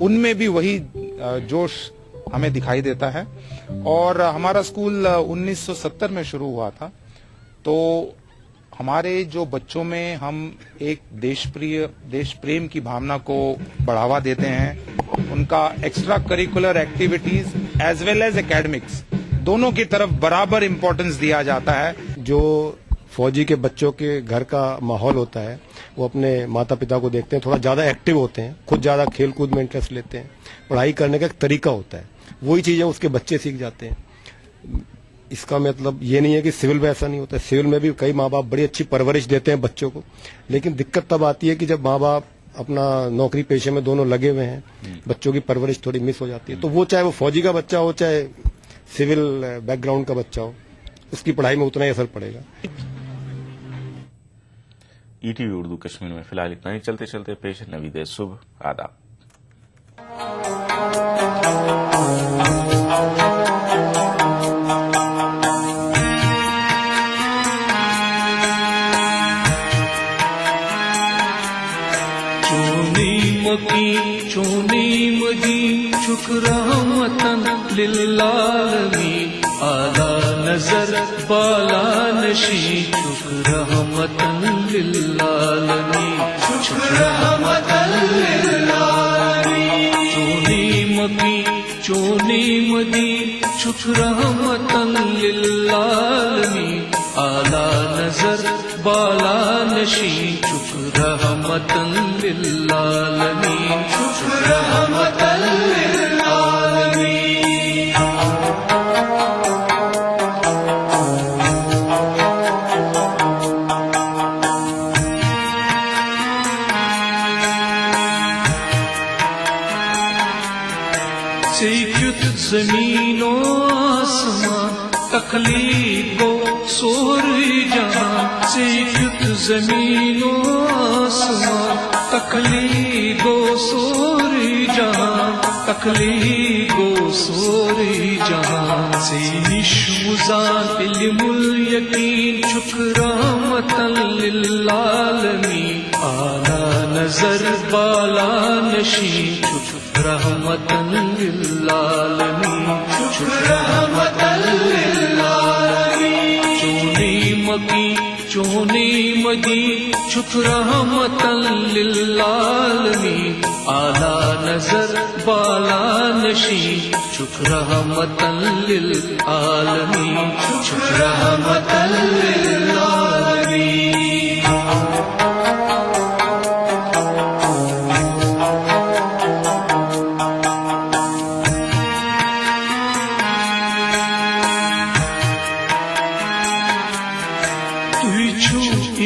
उनमें भी वही जोश हमें दिखाई देता है। और हमारा स्कूल 1970 में शुरू हुआ था, तो हमारे जो बच्चों में हम एक देश प्रेम की भावना को बढ़ावा देते हैं, उनका extra curricular activities as well as academics दोनों की तरफ बराबर इम्पोर्टेंस दिया जाता है। जो फौजी के बच्चों के घर का माहौल होता है, वो अपने माता पिता को देखते हैं, थोड़ा ज्यादा एक्टिव होते हैं, खुद ज्यादा खेल कूद में इंटरेस्ट लेते हैं, पढ़ाई करने का एक तरीका होता है, वही चीजें उसके बच्चे सीख जाते हैं। इसका मतलब ये नहीं है कि सिविल में ऐसा नहीं होता है, सिविल में भी कई माँ बाप बड़ी अच्छी परवरिश देते हैं बच्चों को, लेकिन दिक्कत तब आती है कि जब माँ बाप अपना नौकरी पेशे में दोनों लगे हुए हैं, बच्चों की परवरिश थोड़ी मिस हो जाती है। तो वो चाहे वो फौजी का बच्चा हो, चाहे सिविल बैकग्राउंड का बच्चा हो, उसकी पढ़ाई में उतना ही असर पड़ेगा। ईटीवी उर्दू कश्मीर में फिलहाल इतना ही। चलते चलते पेश है नवीद सुबह। आदाब। चोनी मदी शुक्रहमतन लिल्लालमीन आला नजर बाला नशी शुक्रहमतन लिल्लालमीन शुक्रहमतन लिल्लालमीन चोनी मदी शुक्रहमतन लिल्लालमीन आला नजर बाला नशी शुक्रहमतन लिल्लालमीन शुक्रहमतन लिल्लालमीन। सीखुत ज़मीनो आसमां तखलीको सोरी जहां, सीखुत ज़मीनो आसमां तखलीको सोरी जहां, तखलीको सोरी जहां से निशमुज़ान इल्मुल यकीन शुक्रहमतन लिल्लालमीन आला नजर बाला नशी शुक्रहमतन लिल्लालमीन शुक्रहमतन लिल्लालमीन। चोनी मदी शुक्रहमतन लिल्लालमीन आला नजर बाला नशी शुक्रहमतन लिल्लालमीन शुक्रहमतन लिल्लालमीन।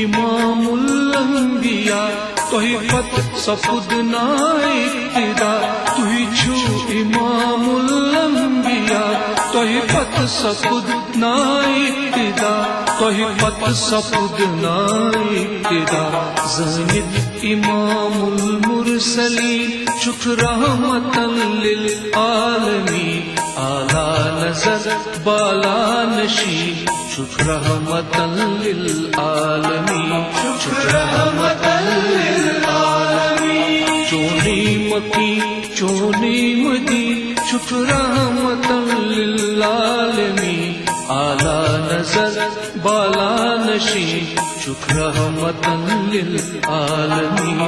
इमामुल अंबिया तोहिफत सफुद ना इक्तिदा, तुही छु इमामुल अंबिया तोहिफत सफुद ना इक्तिदा, तोहिफत सफुद ना इक्तिदा। ज़नित इमामुल मुरसलीन शुक्रहमतन लिल आलमीन आला नजर बाला नशी शुक्रहमतन लिल आलमीन शुक्रहमतन लिल आलमीन। चोनी मदी शुक्रहमतन लिल आलमीन आला नजर बाला नशी शुक्रहमतन लिल आलमीन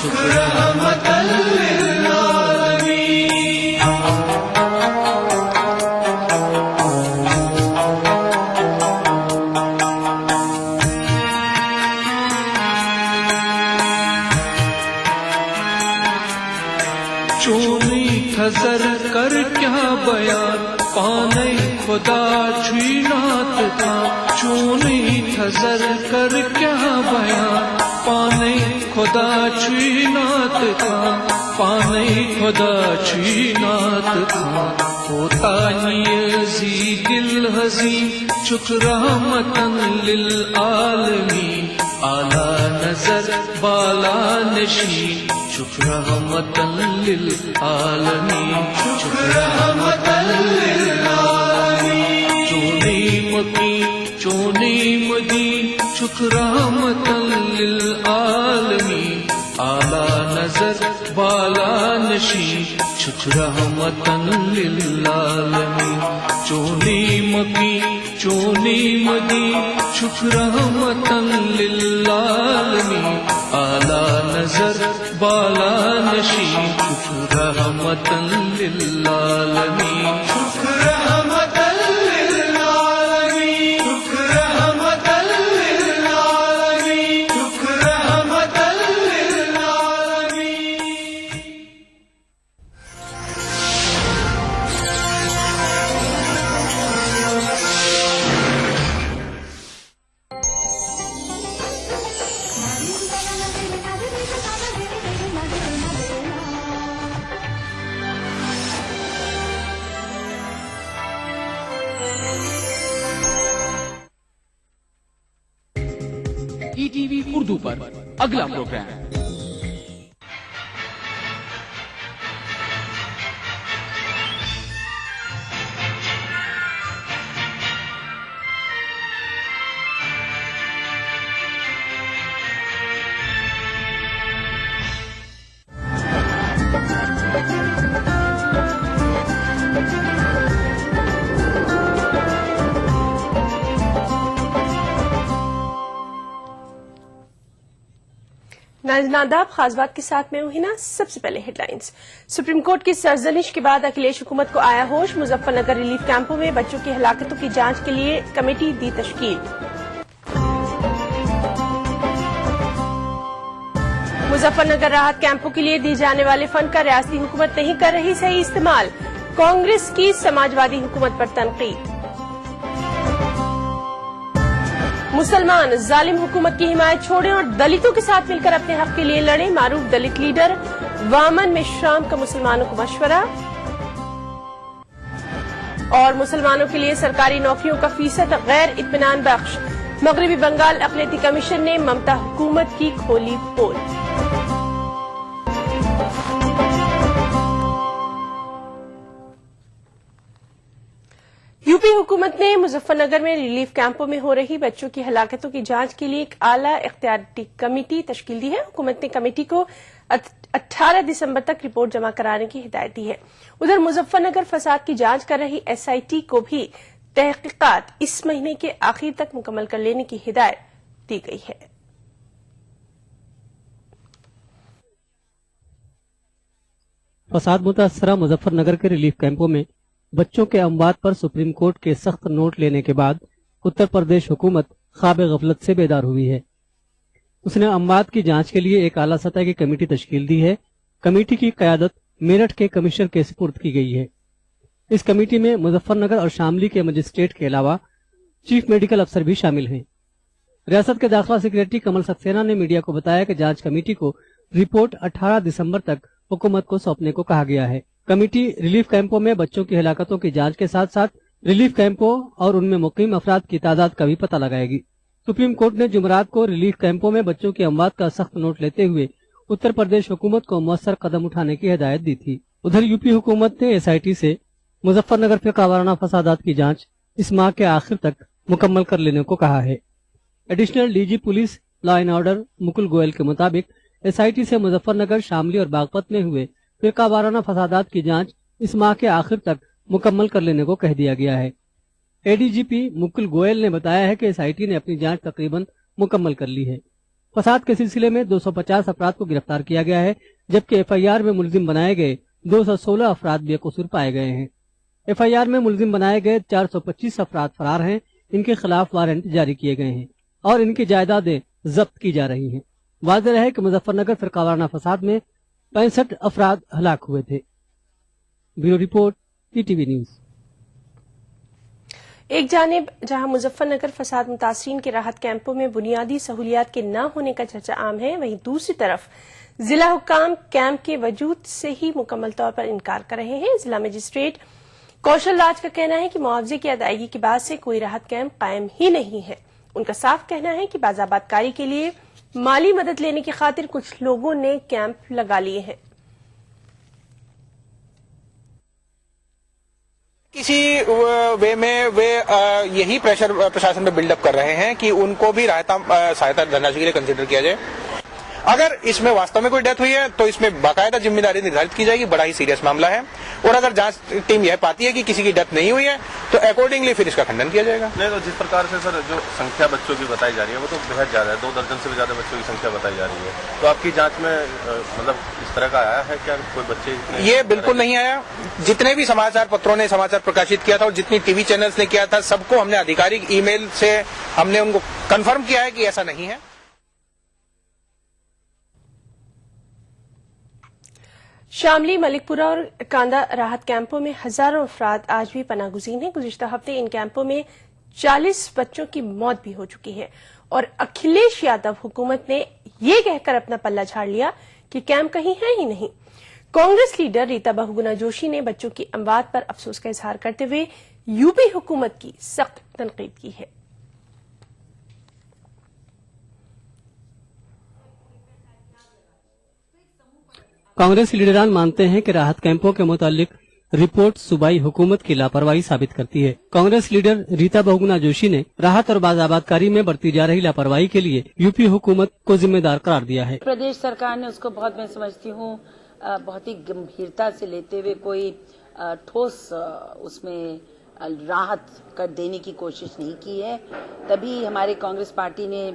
शुक्रहमतन लिल आलमीन। चोनी खजर कर क्या बयान पाने खुदा छुईनात था, चोनी खजर कर क्या बयान पाने खुदा छुईनात था, पाने खुदा छुईनात था। होता यज़ीदिल हज़ीम शुक्रहमतन लिल आलमीन आला नजर बाला नशी शुक्रहमतन लिल आलमीन शुक्रहमतन लिल आलमीन। चोनी मदी शुक्रहमतन लिल आलमीन आला नजर बाला नशी शुक्रहमतन लिल्लालमीन चोनीमकी चोनीमदी शुक्रहमतन लिल्लालमीन आला नजर बाला नशी शुक्रहमतन लिल्लालमीन शुक्रहमतन लिल्लालमीन शुक्रहमतन लिल्लालमीन शुक्रहमतन लिल्लालमीन। ETV उर्दू पर अगला प्रोग्राम नादाब खास बात के साथ मैं हूं हिना। सबसे पहले हेडलाइंस। सुप्रीम कोर्ट की सरजनिश के बाद अखिलेश हुकूमत को आया होश। मुजफ्फरनगर रिलीफ कैंपों में बच्चों की हलाकतों की जांच के लिए कमेटी दी तश्कील। मुजफ्फरनगर राहत कैंपों के लिए दिए जाने वाले फंड का रियासती हुकूमत नहीं कर रही सही इस्तेमाल। कांग्रेस की समाजवादी हुकूमत पर तनकीद। मुसलमान जालिम हुकूमत की हिमायत छोड़ें और दलितों के साथ मिलकर अपने हक के लिए लड़ें। मारूफ दलित लीडर वामन मिश्राम का मुसलमानों को मशवरा। और मुसलमानों के लिए सरकारी नौकरियों का फीसद गैर इत्मीनान बख्श। मगरबी बंगाल अक़लियती कमीशन ने ममता हुकूमत की खोली पोल। यूपी हुकूमत ने मुजफ्फरनगर में रिलीफ कैंपों में हो रही बच्चों की हलाकतों की जांच के लिए एक आला इख्तियारी कमेटी तश्कील दी है। हुकूमत ने कमेटी को 18 दिसंबर तक रिपोर्ट जमा कराने की हिदायत दी है। उधर मुजफ्फरनगर फसाद की जांच कर रही SIT को भी तहकीकात इस महीने के आखिर तक मुकम्मल कर लेने की हिदायत दी गई है। फसाद मुतासरा मुजफ्फरनगर के रिलीफ कैंपों में बच्चों के अमवात पर सुप्रीम कोर्ट के सख्त नोट लेने के बाद उत्तर प्रदेश हुकूमत ख्वाब गफलत से बेदार हुई है। उसने अमवात की जांच के लिए एक आला सतह की कमेटी तश्कील दी है। कमेटी की क़यादत मेरठ के कमिश्नर के सुपुर्द की गई है। इस कमेटी में मुजफ्फरनगर और शामली के मजिस्ट्रेट के अलावा चीफ मेडिकल अफसर भी शामिल हैं। रियासत के दाखिला सेक्रेटरी कमल सक्सेना ने मीडिया को बताया कि जांच कमेटी को रिपोर्ट 18 दिसंबर तक हुकूमत को सौंपने को कहा गया है। कमेटी रिलीफ कैंपों में बच्चों की हलाकतों की जांच के साथ साथ रिलीफ कैंपों और उनमें मुकीम अफराद की तादाद का भी पता लगाएगी। सुप्रीम कोर्ट ने जुमरात को रिलीफ कैंपों में बच्चों की अमवात का सख्त नोट लेते हुए उत्तर प्रदेश हुकूमत को मौसर कदम उठाने की हिदायत दी थी। उधर यूपी हुकूमत ने SIT से मुजफ्फरनगर फिरका वाराना फसादात की जांच इस माह के आखिर तक मुकम्मल कर लेने को कहा है। Additional DG police law and order Mukul Goyal के मुताबिक SIT से मुजफ्फरनगर, शामली और बागपत में हुए फिरका वाराना फसादात की जांच इस माह के आखिर तक मुकम्मल कर लेने को कह दिया गया है। ADGP मुकुल गोयल ने बताया है कि SIT ने अपनी जांच तकरीबन मुकम्मल कर ली है। फसाद के सिलसिले में 250 अफराद को गिरफ्तार किया गया है, जबकि FIR में मुलजिम बनाए गए 216 अफराद बेकसूर पाए गए हैं। FIR में मुलजिम बनाए गए 425 अफराद फरार हैं। इनके खिलाफ वारंट जारी किए गए हैं और इनकी जायदादें जब्त की जा रही हैं। वाज़ेह है कि मुजफ्फरनगर फिरका वाराना फसाद में 65 अफराद हलाक हुए थे। Bureau report, ETV news. एक जानिब जहां मुजफ्फरनगर फसाद मुतासरीन के राहत कैंपों में बुनियादी सहूलियात के न होने का चर्चा आम है, वहीं दूसरी तरफ जिला हुक्काम कैंप के वजूद से ही मुकम्मल तौर पर इनकार कर रहे हैं। जिला मजिस्ट्रेट कौशल राज का कहना है कि मुआवजे की अदायगी के बाद से कोई राहत कैंप कायम ही नहीं है। उनका साफ कहना है कि बाज़ाबादकारी के लिए माली मदद लेने की खातिर कुछ लोगों ने कैंप लगा लिए हैं। किसी वे में वे यही प्रेशर प्रशासन पे बिल्डअप कर रहे हैं कि उनको भी सहायता धनराशि के लिए कंसिडर किया जाए। अगर इसमें वास्तव में कोई डेथ हुई है तो इसमें बाकायदा जिम्मेदारी निर्धारित की जाएगी, बड़ा ही सीरियस मामला है। और अगर जांच टीम यह पाती है कि किसी की डेथ नहीं हुई है तो अकॉर्डिंगली फिर इसका खंडन किया जाएगा। नहीं तो जिस प्रकार से सर जो संख्या बच्चों की बताई जा रही है वो तो बेहद ज्यादा है, 2 दर्जन से भी ज्यादा बच्चों की संख्या बताई जा रही है। तो आपकी जांच में मतलब इस तरह का आया है क्या कोई बच्चे? ये बिल्कुल नहीं आया। जितने भी समाचार पत्रों ने समाचार प्रकाशित किया था और जितनी टीवी चैनल्स ने किया था, सबको हमने आधिकारिक ईमेल से हमने उनको कंफर्म किया है कि ऐसा नहीं है। शामली, मलिकपुरा और कांदा राहत कैंपों में हजारों अफराद आज भी पनाहगुज़ीन हैं। गुज़िश्ता हफ्ते इन कैंपों में 40 बच्चों की मौत भी हो चुकी है और अखिलेश यादव हुकूमत ने ये कहकर अपना पल्ला झाड़ लिया कि कैंप कहीं है ही नहीं। कांग्रेस लीडर रीता बहुगुना जोशी ने बच्चों की अमवात पर अफसोस का इजहार करते हुए यूपी हुकूमत की सख्त तनकीद की है। कांग्रेस लीडरान मानते हैं कि राहत कैंपों के मुतालिक रिपोर्ट सूबाई हुकूमत की लापरवाही साबित करती है। कांग्रेस लीडर रीता बहुगुना जोशी ने राहत और बाज़ाबादकारी में बरती जा रही लापरवाही के लिए यूपी हुकूमत को जिम्मेदार करार दिया है। प्रदेश सरकार ने उसको बहुत, मैं समझती हूँ, बहुत ही गंभीरता से लेते हुए कोई ठोस उसमें राहत कर देने की कोशिश नहीं की है। तभी हमारे कांग्रेस पार्टी ने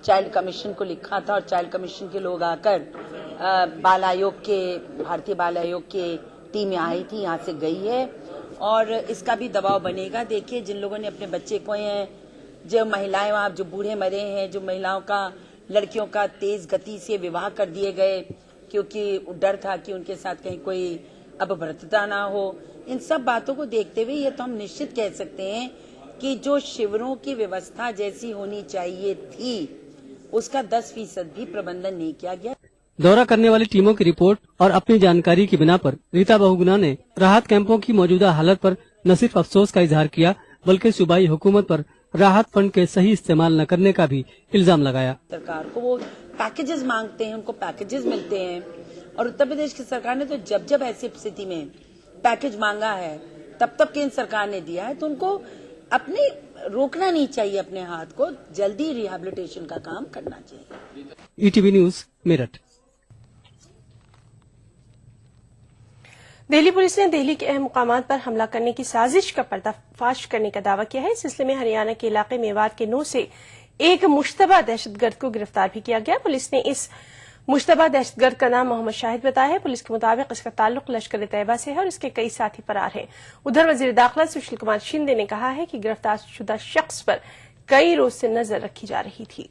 चाइल्ड कमीशन को लिखा था और चाइल्ड कमीशन के लोग आकर बाल आयोग के, भारतीय बाल आयोग के टीम आई थी, यहाँ से गई है और इसका भी दबाव बनेगा। देखिए, जिन लोगों ने अपने बच्चे खोए हैं, जो महिलाएं वहाँ, जो बूढ़े मरे हैं, जो महिलाओं का, लड़कियों का तेज गति से विवाह कर दिए गए क्योंकि डर था कि उनके साथ कहीं कोई अपभ्रष्टता ना हो, इन सब बातों को देखते हुए ये तो हम निश्चित कह सकते हैं कि जो शिविरों की व्यवस्था जैसी होनी चाहिए थी उसका 10% भी प्रबंधन नहीं किया गया। दौरा करने वाली टीमों की रिपोर्ट और अपनी जानकारी की बिना पर रीता बहुगुना ने राहत कैंपों की मौजूदा हालत पर न सिर्फ अफसोस का इजहार किया बल्कि सूबाई हुकूमत पर राहत फंड के सही इस्तेमाल न करने का भी इल्जाम लगाया। सरकार को वो पैकेजेस मांगते हैं, उनको पैकेजेस मिलते हैं और उत्तर प्रदेश की सरकार ने तो जब जब ऐसी स्थिति में पैकेज मांगा है तब तब केंद्र सरकार ने दिया है, तो उनको अपने रोकना नहीं चाहिए, अपने हाथ को जल्दी रिहैबिलिटेशन का काम करना चाहिए। ETV news, Meerut. Delhi police ने दिल्ली के अहम मुकामात पर हमला करने की साजिश का पर्दाफाश करने का दावा किया है। इस सिलसिले में हरियाणा के इलाके मेवात के 9 से एक मुश्तबा दहशतगर्द को गिरफ्तार भी किया गया। पुलिस ने इस मुश्तबा दहशतगर्द का नाम मोहम्मद शाहिद बताया है। पुलिस के मुताबिक इसका ताल्लुक लश्कर तैयबा से है और इसके कई साथी फरार हैं। उधर वजीर दाखिला सुशील कुमार शिंदे ने कहा है कि गिरफ्तार शुदा शख्स पर कई रोज से नजर रखी जा रही थी।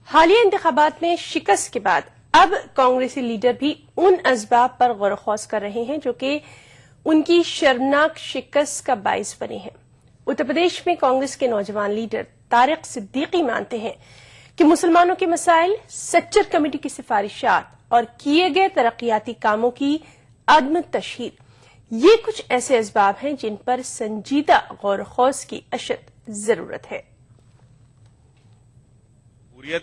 हालिया इंतखाबात में शिकस्त के बाद अब कांग्रेसी लीडर भी उन असबाब पर गौर खौज कर रहे हैं जो कि उनकी शर्मनाक शिकस्त का बाइस बने हैं। उत्तर प्रदेश में कांग्रेस के नौजवान लीडर तारिक सिद्दीकी मानते हैं कि मुसलमानों के मसाइल, सच्चर कमेटी की सिफारिशात और किए गए तरक्याती कामों की अदम तशहीर, ये कुछ ऐसे असबाब हैं जिन पर संजीदा गौर खौज की अशद जरूरत है।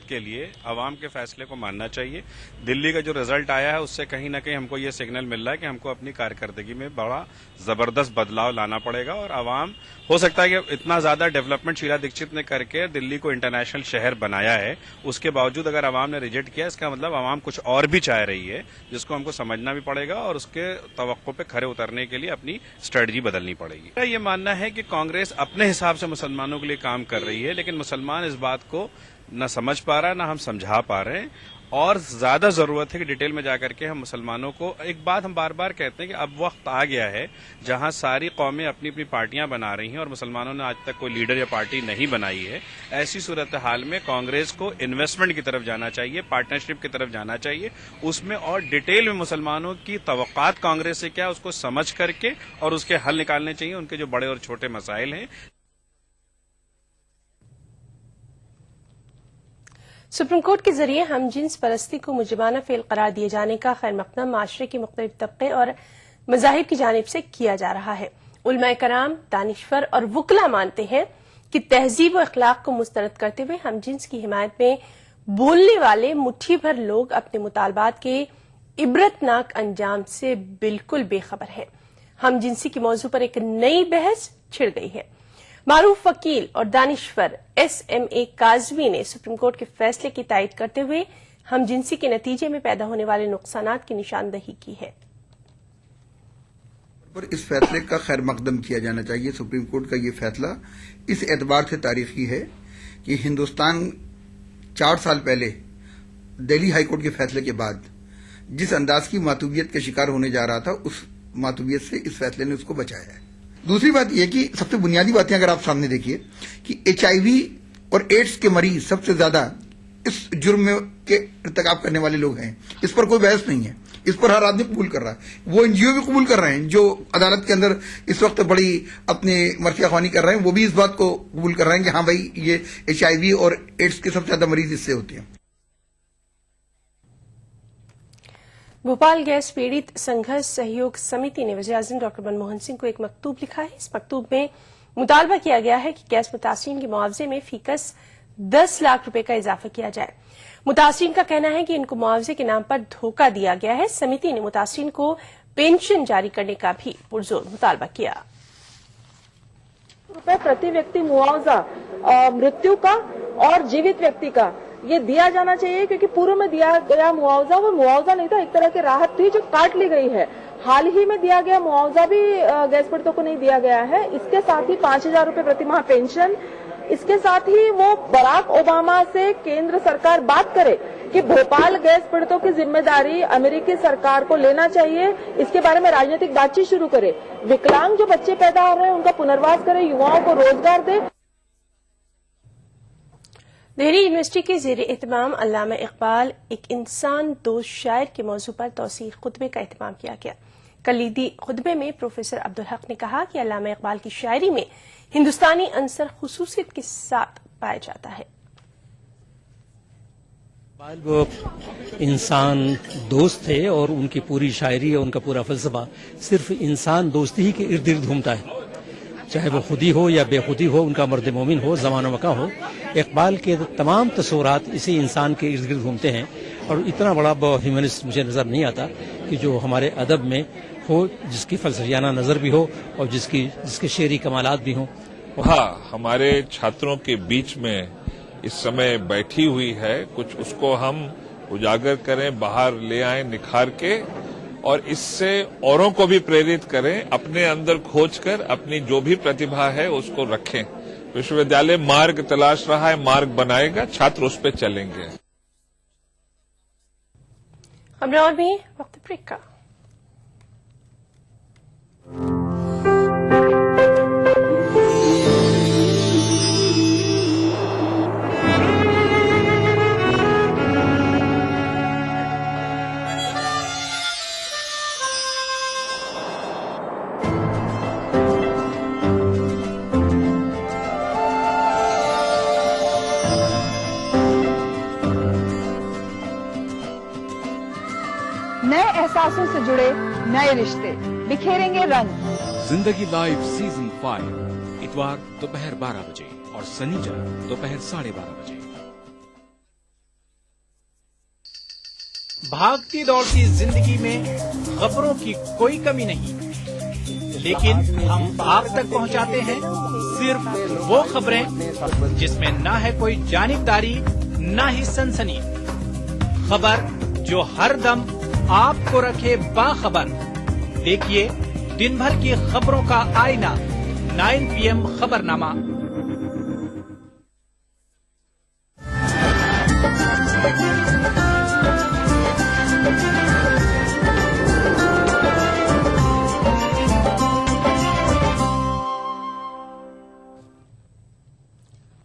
के लिए आवाम के फैसले को मानना चाहिए। दिल्ली का जो रिजल्ट आया है उससे कहीं ना कहीं हमको ये सिग्नल मिल रहा है कि हमको अपनी कारकर्दगी में बड़ा जबरदस्त बदलाव लाना पड़ेगा और आवाम, हो सकता है कि इतना ज्यादा डेवलपमेंट शीला दीक्षित ने करके दिल्ली को इंटरनेशनल शहर बनाया है, उसके बावजूद अगर आवाम ने रिजेक्ट किया, इसका मतलब आवाम कुछ और भी चाह रही है जिसको हमको समझना भी पड़ेगा और उसके तवक्को पे खरे उतरने के लिए अपनी स्ट्रेटजी बदलनी पड़ेगी। मेरा ये मानना है कि कांग्रेस अपने हिसाब से मुसलमानों के लिए काम कर रही है, लेकिन मुसलमान इस बात को न समझ पा रहा है, न हम समझा पा रहे हैं और ज्यादा जरूरत है कि डिटेल में जाकर के हम मुसलमानों को, एक बात हम बार बार कहते हैं कि अब वक्त आ गया है जहां सारी कौमें अपनी अपनी पार्टियां बना रही हैं और मुसलमानों ने आज तक कोई लीडर या पार्टी नहीं बनाई है। ऐसी सूरत हाल में कांग्रेस को इन्वेस्टमेंट की तरफ जाना चाहिए, पार्टनरशिप की तरफ जाना चाहिए, उसमें और डिटेल में मुसलमानों की तवक्कात कांग्रेस से क्या उसको समझ करके और उसके हल निकालने चाहिए, उनके जो बड़े और छोटे मसाइल हैं। सुप्रीम कोर्ट के जरिए हम जिन्स परस्ती को मुजरिमाना फेल करार दिए जाने का खैर मकदम माशरे के मुख्तलिफ तबके और मजाहिब की जानिब से किया जा रहा है। उलमाए कराम, दानिश्वर और वुकला मानते हैं कि तहजीब व अखलाक को मुस्तरद करते हुए हम जिन्स की हिमायत में बोलने वाले मुट्ठी भर लोग अपने मुतालबात के इबरतनाक अंजाम से बिल्कुल बेखबर हैं। हम जिन्सी के मौजू पर एक नई बहस छिड़ गई है। मारूफ वकील और दानिश्वर SMA काजवी ने सुप्रीम कोर्ट के फैसले की तायद करते हुए हमजिनसी के नतीजे में पैदा होने वाले नुकसानात की निशानदही की है। पर इस फैसले का खैर मकदम किया जाना चाहिए। सुप्रीम कोर्ट का ये फैसला इस एतबार से तारीखी है कि हिंदुस्तान 4 साल पहले दिल्ली हाई कोर्ट के फैसले के बाद जिस अंदाज की मातूबियत का शिकार होने जा रहा था, उस मातूबियत से इस फैसले ने उसको बचाया है। दूसरी बात यह कि सबसे बुनियादी बातें अगर आप सामने देखिए कि HIV और एड्स के मरीज सबसे ज्यादा इस जुर्म के इर्तिकाब करने वाले लोग हैं। इस पर कोई बहस नहीं है, इस पर हर आदमी कबूल कर रहा है। वो NGO भी कबूल कर रहे हैं जो अदालत के अंदर इस वक्त बड़ी अपनी मर्सियाख्वानी कर रहे हैं, वो भी इस बात को कबूल कर रहे हैं कि हाँ भाई, ये HIV और एड्स के सबसे ज्यादा मरीज इससे होते हैं। भोपाल गैस पीड़ित संघर्ष सहयोग समिति ने वज़ीर-ए-आज़म डॉक्टर मनमोहन सिंह को एक मकतूब लिखा है। इस मकतूब में मुतालबा किया गया है कि गैस मुतासिरीन के मुआवजे में फीकस 10 लाख रुपए का इजाफा किया जाए। मुतासिरीन का कहना है कि इनको मुआवजे के नाम पर धोखा दिया गया है। समिति ने मुतासिरीन को पेंशन जारी करने का भी पुरजोर मुतालबा किया। रुपए प्रति व्यक्ति मुआवजा मृत्यु का और जीवित व्यक्ति का ये दिया जाना चाहिए, क्योंकि पूर्व में दिया गया मुआवजा वो मुआवजा नहीं था, एक तरह की राहत थी जो काट ली गई है। हाल ही में दिया गया मुआवजा भी गैस पीड़ितों को नहीं दिया गया है। इसके साथ ही 5,000 रुपए प्रति माह पेंशन, इसके साथ ही वो बराक ओबामा से केंद्र सरकार बात करे कि भोपाल गैस पीड़ितों की जिम्मेदारी अमेरिकी सरकार को लेना चाहिए, इसके बारे में राजनीतिक बातचीत शुरू करे। विकलांग जो बच्चे पैदा हो रहे हैं उनका पुनर्वास करे, युवाओं को रोजगार दे। दिल्ली यूनिवर्सिटी के ज़ेर एहतमाम अल्लामा इकबाल एक इंसान दोस्त शायर के मौजू पर तौसीह खुतबे का एहतमाम किया गया। कलीदी खुतबे में प्रोफेसर अब्दुल हक ने कहा कि अल्लामा इकबाल की शायरी में हिंदुस्तानी अंसर खुसूसियत के साथ पाया जाता है। वो इंसान दोस्त थे और उनकी पूरी शायरी और उनका पूरा फलसफा सिर्फ इंसान दोस्ती ही के इर्द गिर्द घूमता है, चाहे वो खुदी हो या बेखुदी हो, उनका मर्द मोमिन हो, ज़माना मका हो। इकबाल के तमाम तस्वुरात इसी इंसान के इर्द गिर्द घूमते हैं और इतना बड़ा ह्यूमनिस्ट मुझे नज़र नहीं आता कि जो हमारे अदब में हो, जिसकी फलसफियाना नज़र भी हो और जिसके शेरी कमालात भी हों। हाँ, हमारे छात्रों के बीच में इस समय बैठी हुई है, कुछ उसको हम उजागर करें, बाहर ले आएं निखार के, और इससे औरों को भी प्रेरित करें, अपने अंदर खोज कर अपनी जो भी प्रतिभा है उसको रखें। विश्वविद्यालय मार्ग तलाश रहा है, मार्ग बनाएगा, छात्र उस पर चलेंगे। खबरें और भी वक्त ब्रेक का। नए एहसासों से जुड़े नए रिश्ते बिखेरेंगे रंग। जिंदगी लाइव सीजन 5 इतवार दोपहर 12 बजे और शनिवार दोपहर 12:30 बजे। भागती दौड़ती जिंदगी में खबरों की कोई कमी नहीं, लेकिन हम आप तक पहुंचाते हैं सिर्फ वो खबरें जिसमें ना है कोई जानिबदारी, ना ही सनसनी। खबर जो हर दम आपको रखे बाखबर। देखिए दिन भर की खबरों का आईना 9 PM खबरनामा।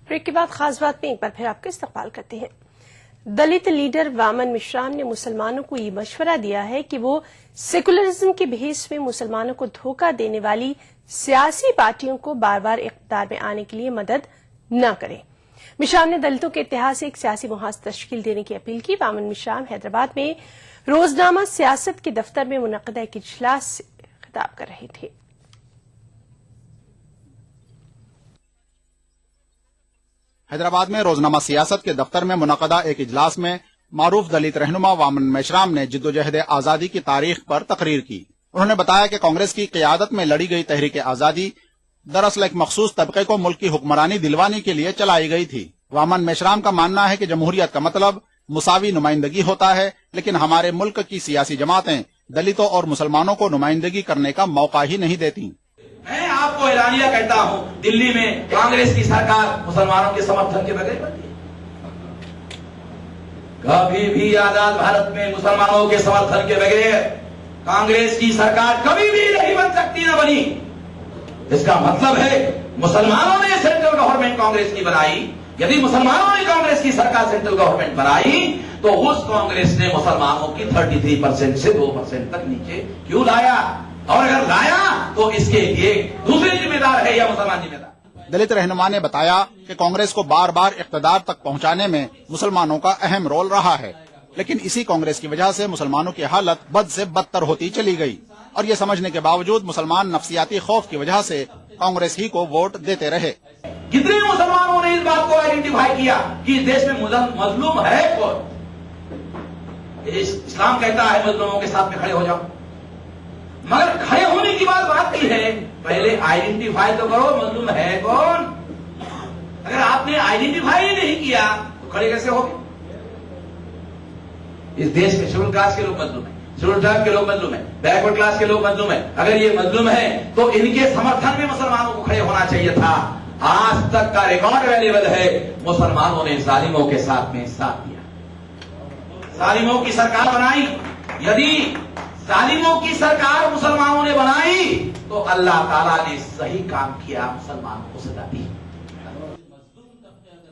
ब्रेक के बाद खास बात में एक बार फिर आपका इस्तकबाल करते हैं। दलित लीडर वामन मिश्राम ने मुसलमानों को ये मशवरा दिया है कि वो सेकुलरिज्म के भेस में मुसलमानों को धोखा देने वाली सियासी पार्टियों को बार बार इख्तियार में आने के लिए मदद न करें। मिश्राम ने दलितों के इत्तेहाद से एक सियासी मुहाज तश्कील देने की अपील की। वामन मिश्राम हैदराबाद में रोजनामा सियासत के दफ्तर में मुनक्किदा एक इजलास से खिताब कर रहे थे। हैदराबाद में रोजनामा सियासत के दफ्तर में मुनक्किदा एक इजलास में मारूफ दलित रहनुमा वामन मेश्राम ने जिद्दोजहद आजादी की तारीख पर तकरीर की। उन्होंने बताया कि कांग्रेस की क़यादत में लड़ी गई तहरीक आजादी दरअसल एक मखसूस तबके को मुल्क की हुक्मरानी दिलवाने के लिए चलाई गई थी। वामन मेश्राम का मानना है कि जमहूरियत का मतलब मुसावी नुमाइंदगी होता है, लेकिन हमारे मुल्क की सियासी जमातें दलितों और मुसलमानों को नुमाइंदगी करने का मौका ही नहीं देती। मैं आपको ऐलानिया कहता हूँ, दिल्ली में कांग्रेस की सरकार मुसलमानों के समर्थन के बगैर बनती है। कभी भी आजाद भारत में मुसलमानों के समर्थन के बगैर कांग्रेस की सरकार कभी भी नहीं बन सकती, न बनी। इसका मतलब है मुसलमानों ने सेंट्रल गवर्नमेंट कांग्रेस की बनाई। यदि मुसलमानों ने कांग्रेस की सरकार सेंट्रल गवर्नमेंट बनाई तो उस कांग्रेस ने मुसलमानों की 33% से 2% तक नीचे क्यों लाया, और अगर लाया तो इसके लिए दूसरे जिम्मेदार है या मुसलमान जिम्मेदार। दलित रहनुमा ने बताया कि कांग्रेस को बार बार इख्तिदार तक पहुंचाने में मुसलमानों का अहम रोल रहा है, लेकिन इसी कांग्रेस की वजह से मुसलमानों की हालत बद से बदतर होती चली गई, और ये समझने के बावजूद मुसलमान नफसियाती खौफ की वजह से कांग्रेस ही को वोट देते रहे। कितने मुसलमानों ने इस बात को आइडेंटिफाई किया कि इस देश में मजलूम है कौन। इस्लाम कहता है मजलूमों के साथ में खड़े हो जाओ, मगर खड़े होने की बात की है, पहले आइडेंटिफाई तो करो मजलूम है कौन। अगर आपने आइडेंटिफाई नहीं किया तो खड़े कैसे हो। इस देश में शेड्यूल कास्ट के लोग मजलूम है, शेड्यूल ट्राइब के लोग मजलूम है, बैकवर्ड क्लास के लोग मजलूम है। अगर ये मजलूम है तो इनके समर्थन में मुसलमानों को खड़े होना चाहिए था। आज तक का रिकॉर्ड अवेलेबल है, मुसलमानों ने जालिमों के साथ में साथ दिया, जालिमों की सरकार बनाई। यदि जालिमों की सरकार मुसलमानों ने बनाई तो अल्लाह ताला ने सही काम किया, मुसलमानों को सजा दी।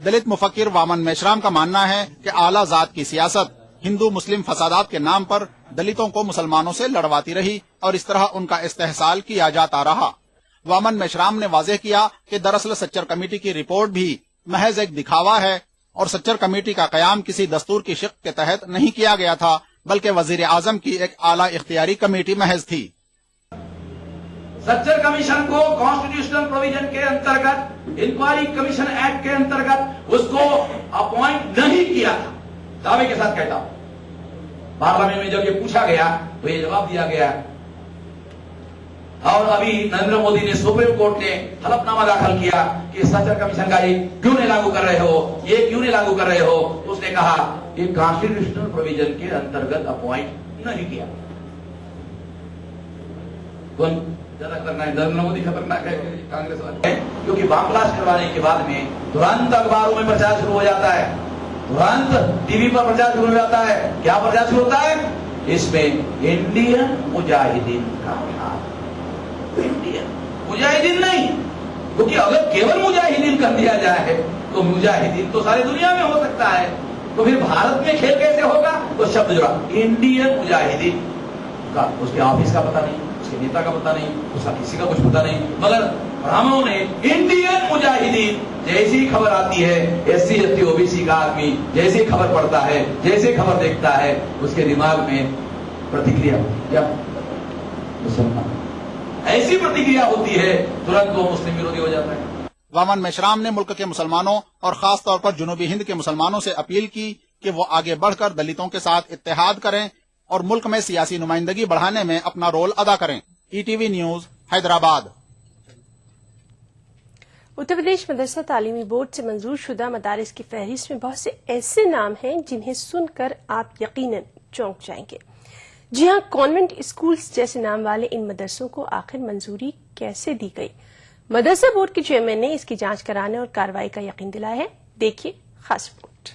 दलित मुफक्किर वामन मेश्राम का मानना है कि आला जात की सियासत हिंदू मुस्लिम फसादात के नाम पर दलितों को मुसलमानों से लड़वाती रही और इस तरह उनका इस्तेहसाल किया जाता रहा। वामन मेश्राम ने वाज़ेह किया कि दरअसल सच्चर कमेटी की रिपोर्ट भी महज एक दिखावा है और सच्चर कमेटी का कयाम किसी दस्तूर की शिक के तहत नहीं किया गया था, बल्कि वजीर आजम की एक आला इख्तियारी कमेटी महज थी। सच्चर कमीशन को कॉन्स्टिट्यूशनल प्रोविजन के अंतर्गत, इंक्वायरी कमीशन एक्ट के अंतर्गत उसको अपॉइंट नहीं किया था। दावे के साथ कहता हूं, पार्लियामेंट में जब ये पूछा गया तो ये जवाब दिया गया। और अभी नरेंद्र मोदी ने सुप्रीम कोर्ट ने हलफनामा दाखिल किया कि सच्चर कमीशन का ये क्यों नहीं लागू कर रहे हो, ये क्यों नहीं लागू कर रहे हो। उसने कहा कि कॉन्स्टिट्यूशनल प्रोविजन के अंतर्गत अपॉइंट नहीं किया। कौन ज्यादा खतरनाक है, नरेंद्र मोदी खतरनाक है कांग्रेस वाले, क्योंकि बम ब्लास्ट करवाने के बाद में तुरंत अखबारों में प्रचार शुरू हो जाता है, तुरंत टीवी पर प्रचार शुरू हो जाता है। क्या प्रचार शुरू होता है, इसमें इंडियन मुजाहिदीन का हाथ। इंडियन मुजाहिदीन नहीं, क्योंकि अगर केवल मुजाहिदीन कर दिया जाए तो मुजाहिदीन तो सारी दुनिया में हो सकता है, तो फिर भारत में खेल कैसे होगा। तो शब्द जुड़ा इंडियन मुजाहिदीन का, उसके ऑफिस का पता नहीं, उसके नेता का पता नहीं, उसका किसी का कुछ पता नहीं, मगर ब्राह्मणों ने इंडियन मुजाहिदीन जैसी खबर आती है, SC ST OBC का आदमी जैसी खबर पढ़ता है, जैसे खबर देखता है, उसके दिमाग में प्रतिक्रिया होती है, मुसलमान ऐसी प्रतिक्रिया होती है, तुरंत वो मुस्लिम विरोधी हो जाता है। वामन मेश्राम ने मुल्क के मुसलमानों और खास तौर पर जुनूबी हिंद के मुसलमानों से अपील की कि वो आगे बढ़कर दलितों के साथ इत्तेहाद करें और मुल्क में सियासी नुमाइंदगी बढ़ाने में अपना रोल अदा करें। ETV news, Hyderabad. उत्तर प्रदेश मदरसा तालीमी बोर्ड से मंजूर शुदा मदारिस की फहरिस्त में बहुत से ऐसे नाम हैं जिन्हें सुनकर आप यकीनन चौंक जाएंगे। जी हां, कॉन्वेंट स्कूल्स जैसे नाम वाले इन मदरसों को आखिर मंजूरी कैसे दी गई। मदरसा बोर्ड के चेयरमैन ने इसकी जांच कराने और कार्रवाई का यकीन दिलाया है। देखिए खास रिपोर्ट।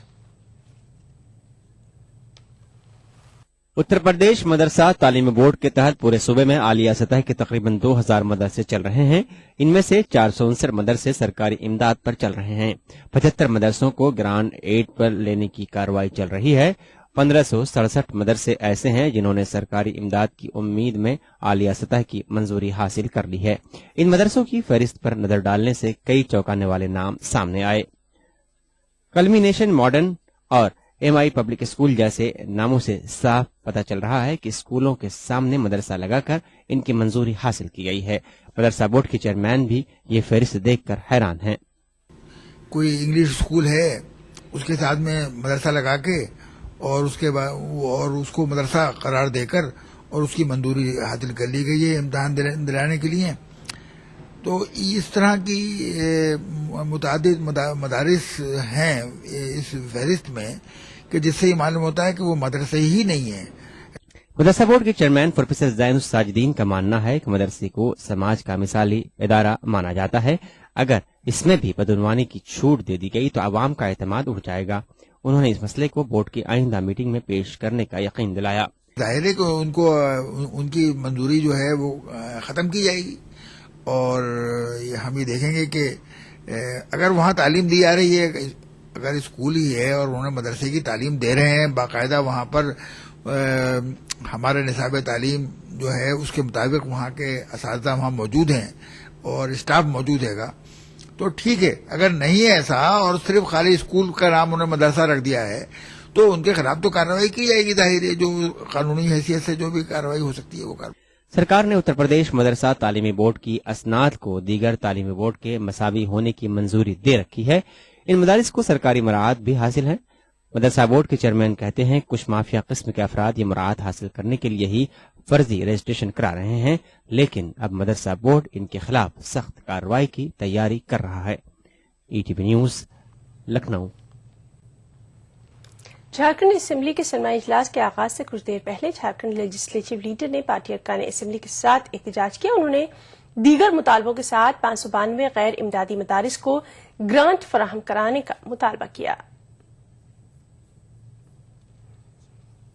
उत्तर प्रदेश मदरसा तालीमी बोर्ड के तहत पूरे सूबे में आलिया सतह के तकरीबन 2000 मदरसे चल रहे हैं। इनमें से 469 मदरसे सरकारी इमदाद पर चल रहे हैं। 75 मदरसों को ग्रांट एड पर लेने की कार्रवाई चल रही है। 1567 मदरसे ऐसे हैं जिन्होंने सरकारी इमदाद की उम्मीद में आलिया सतह की मंजूरी हासिल कर ली है। इन मदरसों की फहरिस्त पर नजर डालने से कई चौंकाने वाले नाम सामने आए। कल्मिनेशन मॉडर्न और MI पब्लिक स्कूल जैसे नामों से साफ पता चल रहा है कि स्कूलों के सामने मदरसा लगाकर इनकी मंजूरी हासिल की गई है। मदरसा बोर्ड के चेयरमैन भी ये फहरिस्त देखकर हैरान हैं। कोई इंग्लिश स्कूल है, उसके साथ में मदरसा लगा के और उसके बाद और उसको मदरसा करार देकर और उसकी मंजूरी हासिल कर ली गई है इम्तिहान दिलाने के लिए। تو اس طرح کی متعدد مدارس ہیں اس فہرست میں کہ جس سے یہ معلوم ہوتا ہے کہ وہ مدرسے ہی نہیں ہیں. مدرسہ بورڈ کے چیئرمین پروفیسر زین الساجدین کا ماننا ہے کہ مدرسے کو سماج کا مثالی ادارہ مانا جاتا ہے. اگر اس میں بھی بدعنوانی کی چھوٹ دے دی گئی تو عوام کا اعتماد اٹھ جائے گا. انہوں نے اس مسئلے کو بورڈ کی آئندہ میٹنگ میں پیش کرنے کا یقین دلایا. ظاہر ہے کہ ان کی منظوری جو ہے وہ ختم کی جائے گی اور ہم یہ دیکھیں گے کہ اگر وہاں تعلیم دی جا رہی ہے، اگر اسکول ہی ہے اور انہوں نے مدرسے کی تعلیم دے رہے ہیں، باقاعدہ وہاں پر ہمارے نصاب تعلیم جو ہے اس کے مطابق وہاں کے اساتذہ وہاں موجود ہیں اور اسٹاف موجود ہے گا تو ٹھیک ہے. اگر نہیں ہے ایسا اور صرف خالی اسکول کا نام انہوں نے مدرسہ رکھ دیا ہے تو ان کے خلاف تو کارروائی کی جائے گی. ظاہر ہے جو قانونی حیثیت سے جو بھی کارروائی ہو سکتی ہے وہ کارروائی. سرکار نے اتر پردیش مدرسہ تعلیمی بورڈ کی اسناد کو دیگر تعلیمی بورڈ کے مساوی ہونے کی منظوری دے رکھی ہے. ان مدارس کو سرکاری مراعات بھی حاصل ہے. مدرسہ بورڈ کے چیئرمین کہتے ہیں کچھ مافیا قسم کے افراد یہ مراعات حاصل کرنے کے لیے ہی فرضی رجسٹریشن کرا رہے ہیں، لیکن اب مدرسہ بورڈ ان کے خلاف سخت کارروائی کی تیاری کر رہا ہے. ETV news, Lucknow. Jharkhand assembly کے سرمائی اجلاس کے آغاز سے کچھ دیر پہلے جھارکھنڈ لیجسلیٹو لیڈر نے پارٹی ارکان اسمبلی کے ساتھ احتجاج کیا. انہوں نے دیگر مطالبوں کے ساتھ 592 غیر امدادی مدارس کو گرانٹ فراہم کرانے کا مطالبہ کیا.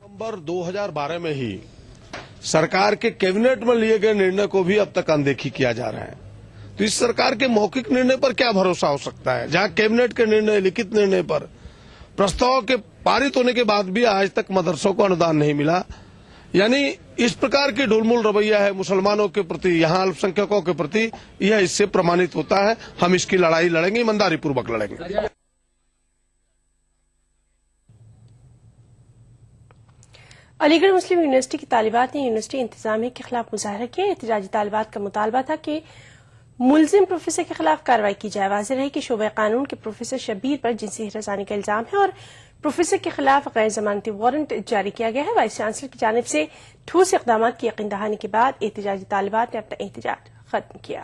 نومبر 2012 میں ہی سرکار کے کیبنٹ میں لیے گئے نرنے کو بھی اب تک اندیکھی کیا جا رہا ہے. تو اس سرکار کے موقف نرنے پر کیا بھروسہ ہو سکتا ہے جہاں کیبنٹ کے نرنے، لکھت نرنے پر پرستاؤ کے پارت ہونے کے بعد بھی آج تک مدرسوں کو انودان نہیں ملا. یعنی اس پرکار کی ڈھولمول رویہ ہے مسلمانوں کے پرتی، یہاں الپ سنکھیکوں کے پرتی، یہ اس سے پرمانت ہوتا ہے. ہم اس کی لڑائی لڑیں گے، ایمانداری پوروک لڑیں گے. علی گڑھ مسلم یونیورسٹی کی طالبات نے یونیورسٹی انتظامیہ کے خلاف مظاہرہ کیا. احتجاجی طالبات کا مطالبہ تھا کہ ملزم پروفیسر کے خلاف کارروائی کی جائے. واضح رہے کہ شعبہ قانون کے پروفیسر شبیر پر جنسی ہراسانی کا الزام ہے اور پروفیسر کے خلاف غیر ضمانتی وارنٹ جاری کیا گیا ہے. وائس چانسلر کی جانب سے ٹھوس اقدامات کی یقین دہانی کے بعد احتجاجی طالبات نے اپنا احتجاج ختم کیا.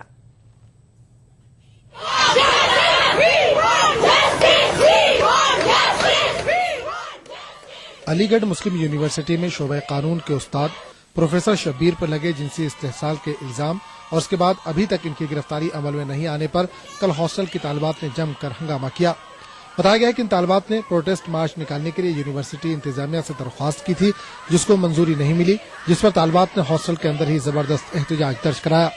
علی گڑھ مسلم یونیورسٹی میں شعبہ قانون کے استاد پروفیسر شبیر پر لگے جنسی استحصال کے الزام اور اس کے بعد ابھی تک ان کی گرفتاری عمل میں نہیں آنے پر کل ہاسٹل کی طالبات نے جم کر ہنگامہ کیا. بتایا گیا کہ ان طالبات نے پروٹیسٹ مارچ نکالنے کے لیے یونیورسٹی انتظامیہ سے درخواست کی تھی جس کو منظوری نہیں ملی، جس پر طالبات نے ہاسٹل کے اندر ہی زبردست احتجاج درج کرایا.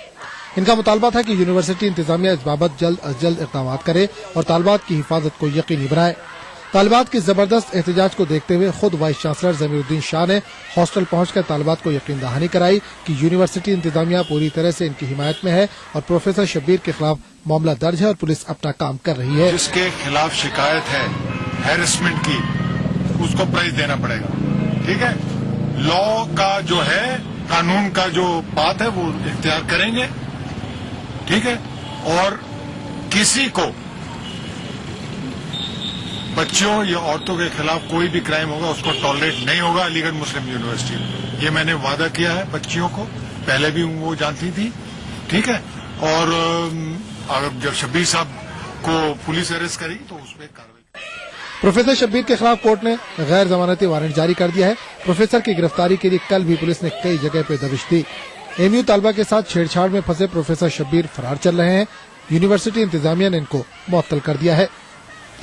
ان کا مطالبہ تھا کہ یونیورسٹی انتظامیہ اس بابت جلد از جلد اقدامات کرے اور طالبات کی حفاظت کو یقینی بنائے. طالبات کی زبردست احتجاج کو دیکھتے ہوئے خود وائس چانسلر ضمیر الدین شاہ نے ہاسٹل پہنچ کر طالبات کو یقین دہانی کرائی کہ یونیورسٹی انتظامیہ پوری طرح سے ان کی حمایت میں ہے اور پروفیسر شبیر کے خلاف معاملہ درج ہے اور پولیس اپنا کام کر رہی ہے. جس کے خلاف شکایت ہے ہیرسمنٹ کی اس کو پرائز دینا پڑے گا. ٹھیک ہے، لا کا جو ہے، قانون کا جو بات ہے وہ اختیار کریں گے. ٹھیک ہے، اور کسی کو بچوں یا عورتوں کے خلاف کوئی بھی کرائم ہوگا اس کو ٹالریٹ نہیں ہوگا علی گڑھ مسلم یونیورسٹی میں. یہ میں نے وعدہ کیا ہے بچیوں کو، پہلے بھی وہ جانتی تھی. ٹھیک ہے، اور جب شبیر صاحب کو پولیس اریسٹ کرے گی تو اس پہ کارروائی. پروفیسر شبیر کے خلاف کورٹ نے غیر ضمانتی وارنٹ جاری کر دیا ہے. پروفیسر کی گرفتاری کے لیے کل بھی پولیس نے کئی جگہ پہ دبش دی. ایم یو طالبہ کے ساتھ چھیڑ چھاڑ میں پھنسے پروفیسر شبیر فرار چل رہے ہیں. یونیورسٹی انتظامیہ نے ان کو معطل کر دیا ہے.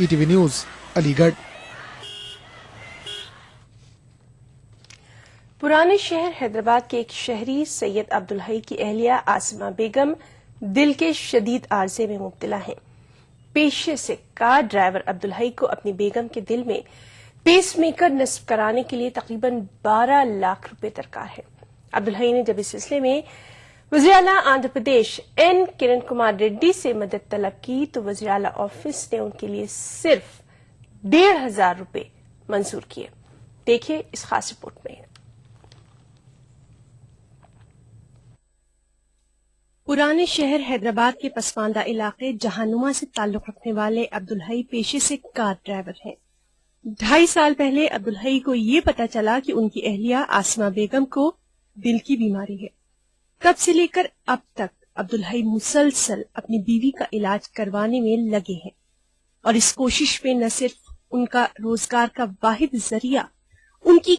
ETV نیوز، علی گڑھ. پرانے شہر حیدرآباد کے ایک شہری سید عبدالحی کی اہلیہ آسمہ بیگم دل کے شدید عارضے میں مبتلا ہیں. پیشے سے کار ڈرائیور عبدالحی کو اپنی بیگم کے دل میں پیس میکر نصب کرانے کے لیے تقریباً 12 لاکھ روپے درکار ہے. عبدالحی نے جب اس سلسلے میں وزیر اعلیٰ آندھر پردیش این کرن کمار ریڈی سے مدد طلب کی تو وزیر اعلیٰ آفس نے ان کے لیے صرف 1,500 روپے منظور کیے. دیکھیے اس خاص رپورٹ میں. پرانے شہر حیدرآباد کے پسماندہ علاقے جہانما سے تعلق رکھنے والے عبدالحی پیشے سے کار ڈرائیور ہیں. 2.5 سال پہلے عبدالحی کو یہ پتا چلا کہ ان کی اہلیہ آسمہ بیگم کو دل کی بیماری ہے. تب سے لے کر اب تک عبدالحی مسلسل اپنی بیوی کا علاج کروانے میں لگے ہیں اور اس کوشش میں نہ صرف ان کا روزگار کا واحد ذریعہ ان کی